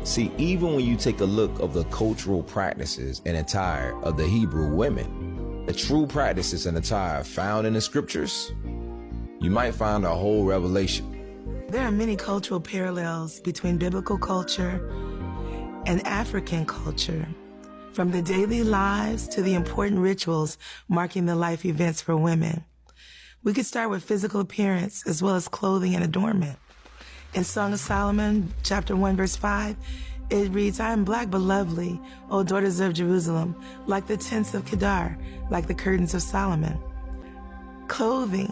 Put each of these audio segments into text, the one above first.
See, even when you take a look of the cultural practices and attire of the Hebrew women, the true practices and attire found in the scriptures, you might find a whole revelation. There are many cultural parallels between biblical culture and African culture, from the daily lives to the important rituals marking the life events for women. We could start with physical appearance as well as clothing and adornment. In Song of Solomon, chapter 1, verse 5, it reads, I am black but lovely, O daughters of Jerusalem, like the tents of Kedar, like the curtains of Solomon. Clothing.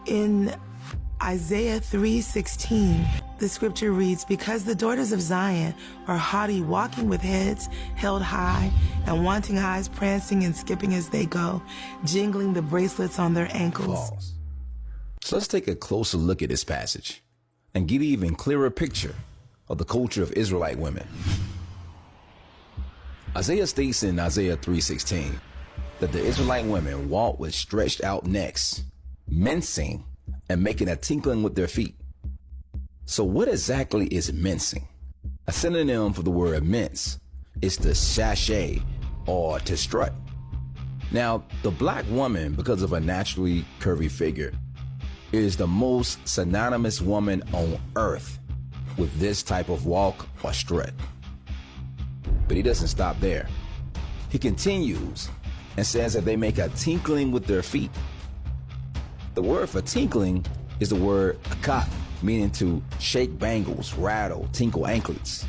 In Isaiah 3:16, the scripture reads, because the daughters of Zion are haughty, walking with heads held high, and wanting eyes prancing and skipping as they go, jingling the bracelets on their ankles. Pause. So let's take a closer look at this passage and get an even clearer picture of the culture of Israelite women. Isaiah states in Isaiah 3:16 that the Israelite women walk with stretched out necks, mincing and making a tinkling with their feet. So what exactly is mincing? A synonym for the word mince is to sashay or to strut. Now, the black woman, because of her naturally curvy figure, is the most synonymous woman on earth with this type of walk or strut. But he doesn't stop there. He continues and says that they make a tinkling with their feet. The word for tinkling is the word akak, meaning to shake bangles, rattle, tinkle anklets.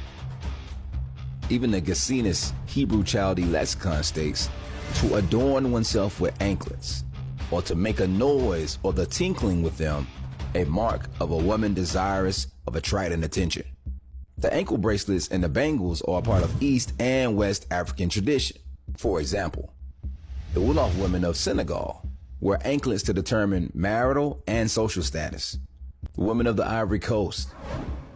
Even the Gesenius Hebrew Chaldee lexicon states to adorn oneself with anklets, or to make a noise or the tinkling with them, a mark of a woman desirous of attracting attention. The ankle bracelets and the bangles are a part of East and West African tradition. For example, the Wolof women of Senegal wear anklets to determine marital and social status. The women of the Ivory Coast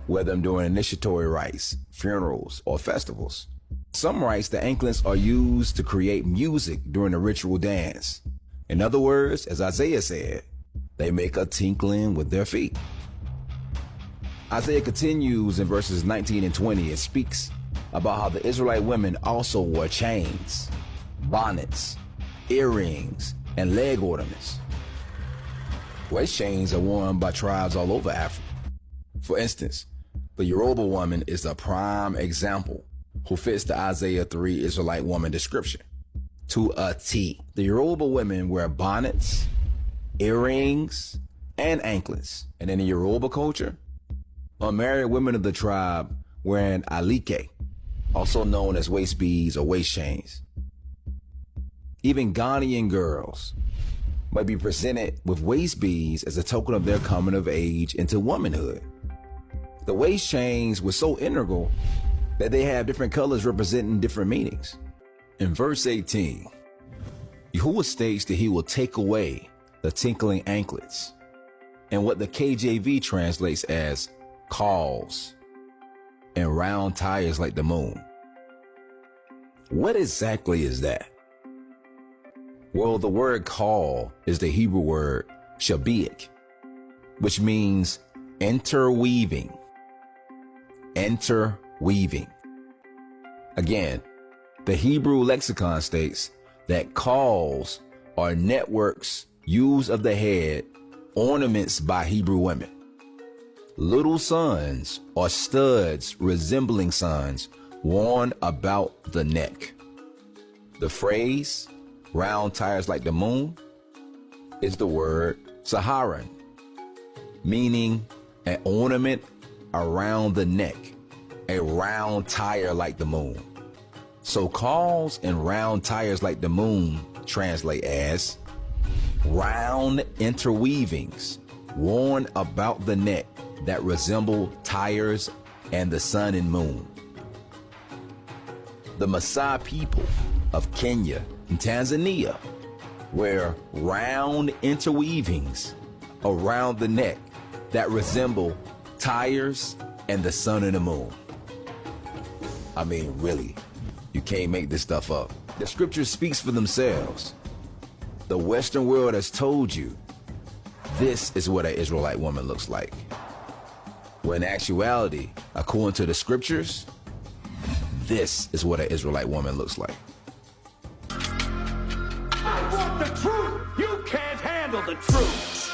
wear them during initiatory rites, funerals, or festivals. Some rites, the anklets are used to create music during a ritual dance. In other words, as Isaiah said, they make a tinkling with their feet. Isaiah continues in verses 19 and 20 and speaks about how the Israelite women also wore chains, bonnets, earrings, and leg ornaments. Waist chains are worn by tribes all over Africa. For instance, the Yoruba woman is a prime example who fits the Isaiah 3 Israelite woman description to a T. The Yoruba women wear bonnets, earrings, and anklets. And in the Yoruba culture, unmarried women of the tribe wearing alike, also known as waist beads or waist chains. Even Ghanaian girls might be presented with waist beads as a token of their coming of age into womanhood. The waist chains were so integral that they have different colors representing different meanings. In verse 18, Yahuwah states that he will take away the tinkling anklets, and what the KJV translates as calls, and round tires like the moon. What exactly is that? Well, the word call is the Hebrew word shabiach, which means interweaving. Interweaving. Again, the Hebrew lexicon states that calls are networks used of the head, ornaments by Hebrew women. Little suns or studs resembling suns worn about the neck. The phrase, round tires like the moon, is the word Saharan, meaning an ornament around the neck, a round tire like the moon. So calls and round tires like the moon translate as round interweavings worn about the neck that resemble tires and the sun and moon. The Maasai people of Kenya and Tanzania wear round interweavings around the neck that resemble tires and the sun and the moon. I mean, really, you can't make this stuff up. The scripture speaks for themselves. The Western world has told you this is what an Israelite woman looks like. When in actuality, according to the scriptures, this is what an Israelite woman looks like. I want the truth! You can't handle the truth!